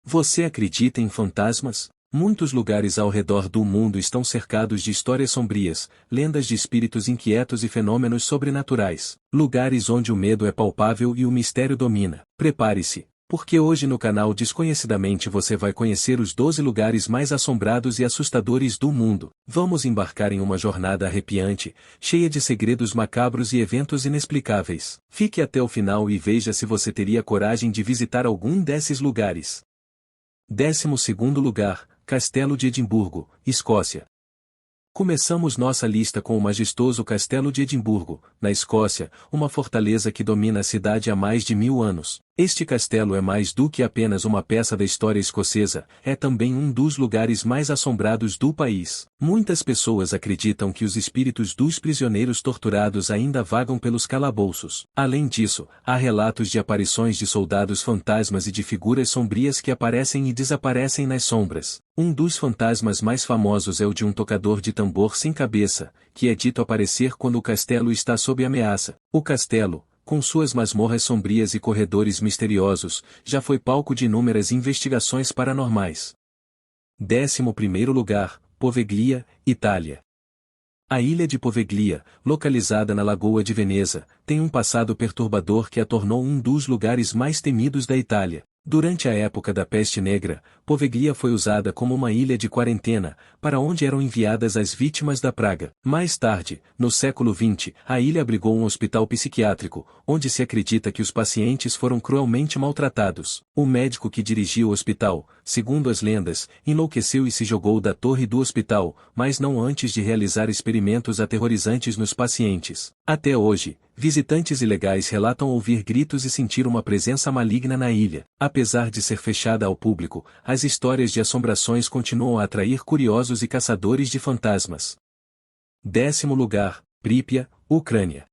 Você acredita em fantasmas? Muitos lugares ao redor do mundo estão cercados de histórias sombrias, lendas de espíritos inquietos e fenômenos sobrenaturais. Lugares onde o medo é palpável e o mistério domina. Prepare-se, porque hoje no canal Desconhecidamente você vai conhecer os 12 lugares mais assombrados e assustadores do mundo. Vamos embarcar em uma jornada arrepiante, cheia de segredos macabros e eventos inexplicáveis. Fique até o final e veja se você teria coragem de visitar algum desses lugares. 12º lugar, Castelo de Edimburgo, Escócia. Começamos nossa lista com o majestoso Castelo de Edimburgo, na Escócia, uma fortaleza que domina a cidade há mais de 1000 anos. Este castelo é mais do que apenas uma peça da história escocesa, é também um dos lugares mais assombrados do país. Muitas pessoas acreditam que os espíritos dos prisioneiros torturados ainda vagam pelos calabouços. Além disso, há relatos de aparições de soldados fantasmas e de figuras sombrias que aparecem e desaparecem nas sombras. Um dos fantasmas mais famosos é o de um tocador de tambor sem cabeça, que é dito aparecer quando o castelo está sob ameaça. O castelo, com suas masmorras sombrias e corredores misteriosos, já foi palco de inúmeras investigações paranormais. 11º lugar, Poveglia, Itália. A ilha de Poveglia, localizada na Lagoa de Veneza, tem um passado perturbador que a tornou um dos lugares mais temidos da Itália. Durante a época da Peste Negra, Poveglia foi usada como uma ilha de quarentena, para onde eram enviadas as vítimas da praga. Mais tarde, no século XX, a ilha abrigou um hospital psiquiátrico, onde se acredita que os pacientes foram cruelmente maltratados. O médico que dirigia o hospital, segundo as lendas, enlouqueceu e se jogou da torre do hospital, mas não antes de realizar experimentos aterrorizantes nos pacientes. Até hoje, visitantes ilegais relatam ouvir gritos e sentir uma presença maligna na ilha. Apesar de ser fechada ao público, as histórias de assombrações continuam a atrair curiosos e caçadores de fantasmas. 10º lugar, Pripyat, Ucrânia.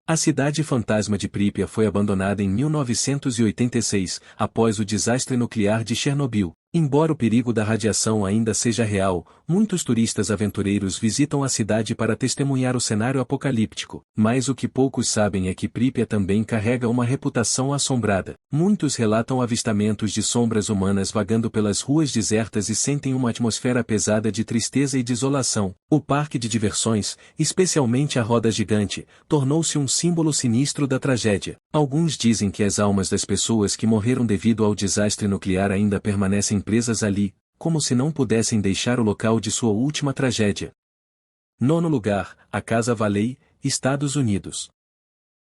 A cidade fantasma de Pripyat foi abandonada em 1986, após o desastre nuclear de Chernobyl. Embora o perigo da radiação ainda seja real, muitos turistas aventureiros visitam a cidade para testemunhar o cenário apocalíptico. Mas o que poucos sabem é que Pripyat também carrega uma reputação assombrada. Muitos relatam avistamentos de sombras humanas vagando pelas ruas desertas e sentem uma atmosfera pesada de tristeza e desolação. O parque de diversões, especialmente a roda gigante, tornou-se um símbolo sinistro da tragédia. Alguns dizem que as almas das pessoas que morreram devido ao desastre nuclear ainda permanecem presas ali, como se não pudessem deixar o local de sua última tragédia. 9º lugar, a Casa Valley, Estados Unidos.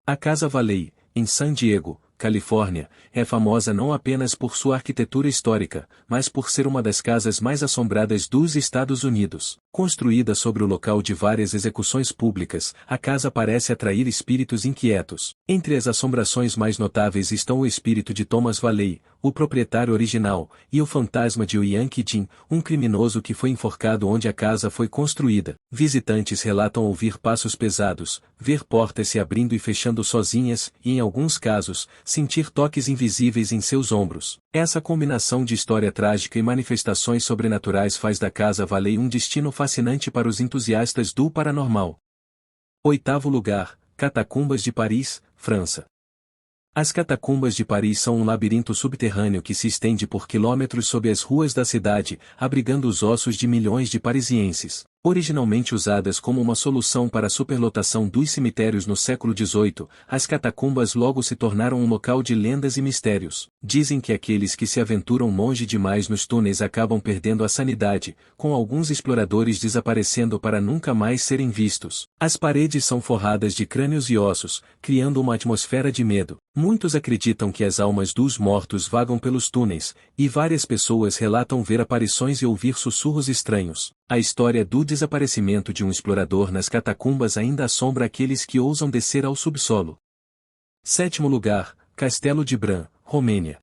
A Casa Valley, em San Diego, Califórnia, é famosa não apenas por sua arquitetura histórica, mas por ser uma das casas mais assombradas dos Estados Unidos. Construída sobre o local de várias execuções públicas, a casa parece atrair espíritos inquietos. Entre as assombrações mais notáveis estão o espírito de Thomas Valley, o proprietário original, e o fantasma de Yankee Jim, um criminoso que foi enforcado onde a casa foi construída. Visitantes relatam ouvir passos pesados, ver portas se abrindo e fechando sozinhas, e em alguns casos, sentir toques invisíveis em seus ombros. Essa combinação de história trágica e manifestações sobrenaturais faz da Casa Valley um destino fascinante para os entusiastas do paranormal. 8º lugar, Catacumbas de Paris, França. As catacumbas de Paris são um labirinto subterrâneo que se estende por quilômetros sob as ruas da cidade, abrigando os ossos de milhões de parisienses. Originalmente usadas como uma solução para a superlotação dos cemitérios no século XVIII, as catacumbas logo se tornaram um local de lendas e mistérios. Dizem que aqueles que se aventuram longe demais nos túneis acabam perdendo a sanidade, com alguns exploradores desaparecendo para nunca mais serem vistos. As paredes são forradas de crânios e ossos, criando uma atmosfera de medo. Muitos acreditam que as almas dos mortos vagam pelos túneis, e várias pessoas relatam ver aparições e ouvir sussurros estranhos. A história do desaparecimento de um explorador nas catacumbas ainda assombra aqueles que ousam descer ao subsolo. 7º lugar, Castelo de Bran, Romênia.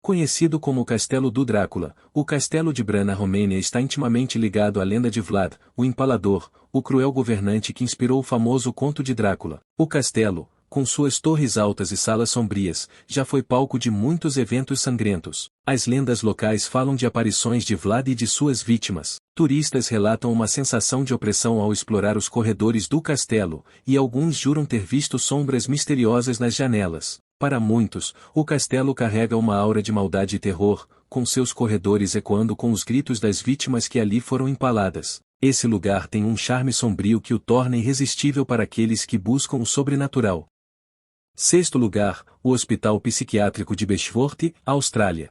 Conhecido como o Castelo do Drácula, o Castelo de Bran na Romênia está intimamente ligado à lenda de Vlad, o Empalador, o cruel governante que inspirou o famoso conto de Drácula. O castelo, com suas torres altas e salas sombrias, já foi palco de muitos eventos sangrentos. As lendas locais falam de aparições de Vlad e de suas vítimas. Turistas relatam uma sensação de opressão ao explorar os corredores do castelo, e alguns juram ter visto sombras misteriosas nas janelas. Para muitos, o castelo carrega uma aura de maldade e terror, com seus corredores ecoando com os gritos das vítimas que ali foram empaladas. Esse lugar tem um charme sombrio que o torna irresistível para aqueles que buscam o sobrenatural. Sexto lugar, o Hospital Psiquiátrico de Bestworth, Austrália.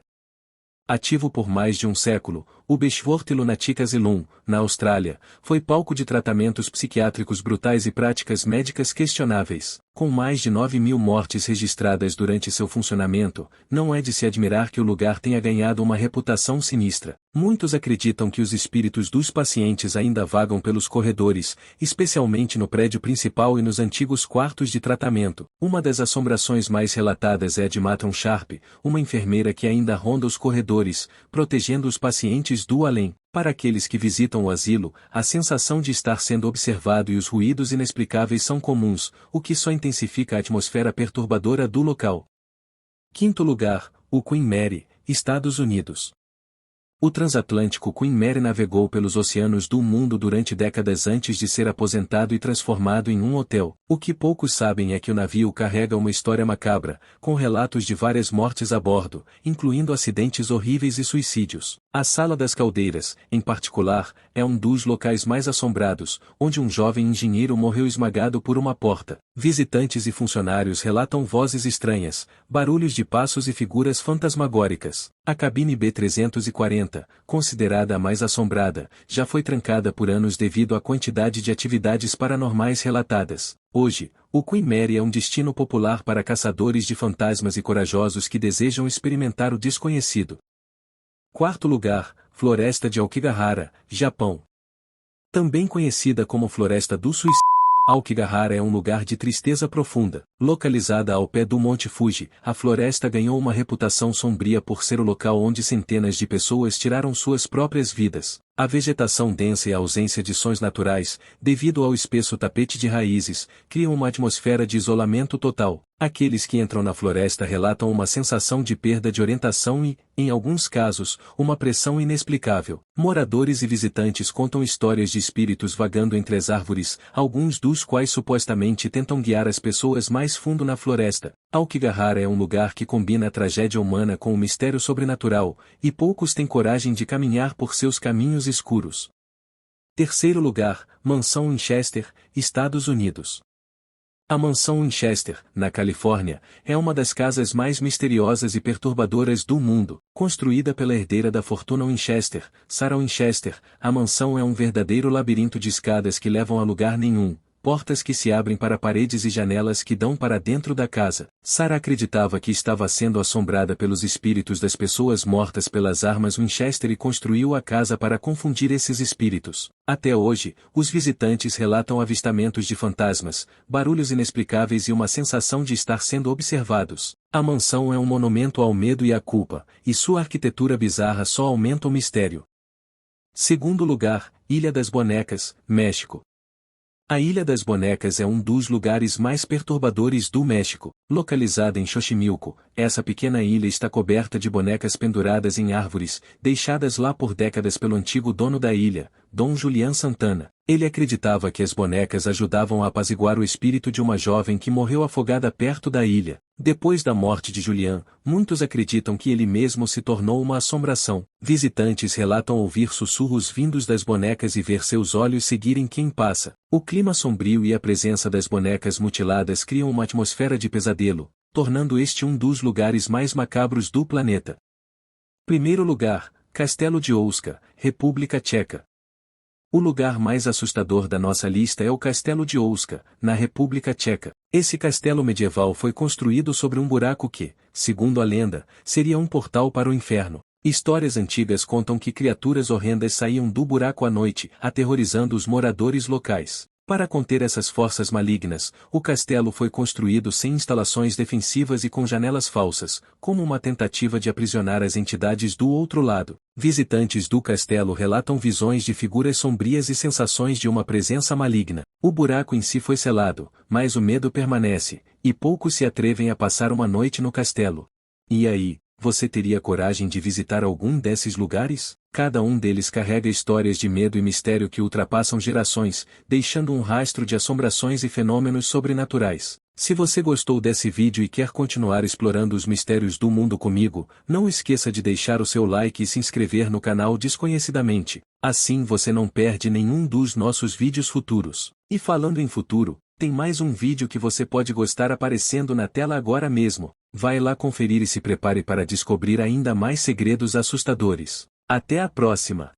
Ativo por mais de um século, o Bestworth Lunatic Asylum, na Austrália, foi palco de tratamentos psiquiátricos brutais e práticas médicas questionáveis. Com mais de 9.000 mortes registradas durante seu funcionamento, não é de se admirar que o lugar tenha ganhado uma reputação sinistra. Muitos acreditam que os espíritos dos pacientes ainda vagam pelos corredores, especialmente no prédio principal e nos antigos quartos de tratamento. Uma das assombrações mais relatadas é a de Matron Sharp, uma enfermeira que ainda ronda os corredores, protegendo os pacientes do além. Para aqueles que visitam o asilo, a sensação de estar sendo observado e os ruídos inexplicáveis são comuns, o que só intensifica a atmosfera perturbadora do local. Quinto lugar, o Queen Mary, Estados Unidos. O transatlântico Queen Mary navegou pelos oceanos do mundo durante décadas antes de ser aposentado e transformado em um hotel. O que poucos sabem é que o navio carrega uma história macabra, com relatos de várias mortes a bordo, incluindo acidentes horríveis e suicídios. A Sala das Caldeiras, em particular, é um dos locais mais assombrados, onde um jovem engenheiro morreu esmagado por uma porta. Visitantes e funcionários relatam vozes estranhas, barulhos de passos e figuras fantasmagóricas. A cabine B340, considerada a mais assombrada, já foi trancada por anos devido à quantidade de atividades paranormais relatadas. Hoje, o Queen Mary é um destino popular para caçadores de fantasmas e corajosos que desejam experimentar o desconhecido. Quarto lugar, Floresta de Aokigahara, Japão. Também conhecida como Floresta do Suicídio, Aokigahara é um lugar de tristeza profunda. Localizada ao pé do Monte Fuji, a floresta ganhou uma reputação sombria por ser o local onde centenas de pessoas tiraram suas próprias vidas. A vegetação densa e a ausência de sons naturais, devido ao espesso tapete de raízes, criam uma atmosfera de isolamento total. Aqueles que entram na floresta relatam uma sensação de perda de orientação e, em alguns casos, uma pressão inexplicável. Moradores e visitantes contam histórias de espíritos vagando entre as árvores, alguns dos quais supostamente tentam guiar as pessoas mais fundo na floresta. Aokigahara é um lugar que combina a tragédia humana com o mistério sobrenatural, e poucos têm coragem de caminhar por seus caminhos escuros. Terceiro lugar, Mansão Winchester, Estados Unidos. A mansão Winchester, na Califórnia, é uma das casas mais misteriosas e perturbadoras do mundo. Construída pela herdeira da fortuna Winchester, Sarah Winchester, a mansão é um verdadeiro labirinto de escadas que levam a lugar nenhum, portas que se abrem para paredes e janelas que dão para dentro da casa. Sarah acreditava que estava sendo assombrada pelos espíritos das pessoas mortas pelas armas Winchester e construiu a casa para confundir esses espíritos. Até hoje, os visitantes relatam avistamentos de fantasmas, barulhos inexplicáveis e uma sensação de estar sendo observados. A mansão é um monumento ao medo e à culpa, e sua arquitetura bizarra só aumenta o mistério. Segundo lugar, Ilha das Bonecas, México. A Ilha das Bonecas é um dos lugares mais perturbadores do México. Localizada em Xochimilco, essa pequena ilha está coberta de bonecas penduradas em árvores, deixadas lá por décadas pelo antigo dono da ilha, Dom Julián Santana. Ele acreditava que as bonecas ajudavam a apaziguar o espírito de uma jovem que morreu afogada perto da ilha. Depois da morte de Julián, muitos acreditam que ele mesmo se tornou uma assombração. Visitantes relatam ouvir sussurros vindos das bonecas e ver seus olhos seguirem quem passa. O clima sombrio e a presença das bonecas mutiladas criam uma atmosfera de pesadelo, tornando este um dos lugares mais macabros do planeta. Primeiro lugar, Castelo de Ouska, República Tcheca. O lugar mais assustador da nossa lista é o Castelo de Ouska, na República Tcheca. Esse castelo medieval foi construído sobre um buraco que, segundo a lenda, seria um portal para o inferno. Histórias antigas contam que criaturas horrendas saíam do buraco à noite, aterrorizando os moradores locais. Para conter essas forças malignas, o castelo foi construído sem instalações defensivas e com janelas falsas, como uma tentativa de aprisionar as entidades do outro lado. Visitantes do castelo relatam visões de figuras sombrias e sensações de uma presença maligna. O buraco em si foi selado, mas o medo permanece, e poucos se atrevem a passar uma noite no castelo. E aí, você teria coragem de visitar algum desses lugares? Cada um deles carrega histórias de medo e mistério que ultrapassam gerações, deixando um rastro de assombrações e fenômenos sobrenaturais. Se você gostou desse vídeo e quer continuar explorando os mistérios do mundo comigo, não esqueça de deixar o seu like e se inscrever no canal Desconhecidamente. Assim você não perde nenhum dos nossos vídeos futuros. E falando em futuro, tem mais um vídeo que você pode gostar aparecendo na tela agora mesmo. Vai lá conferir e se prepare para descobrir ainda mais segredos assustadores. Até a próxima!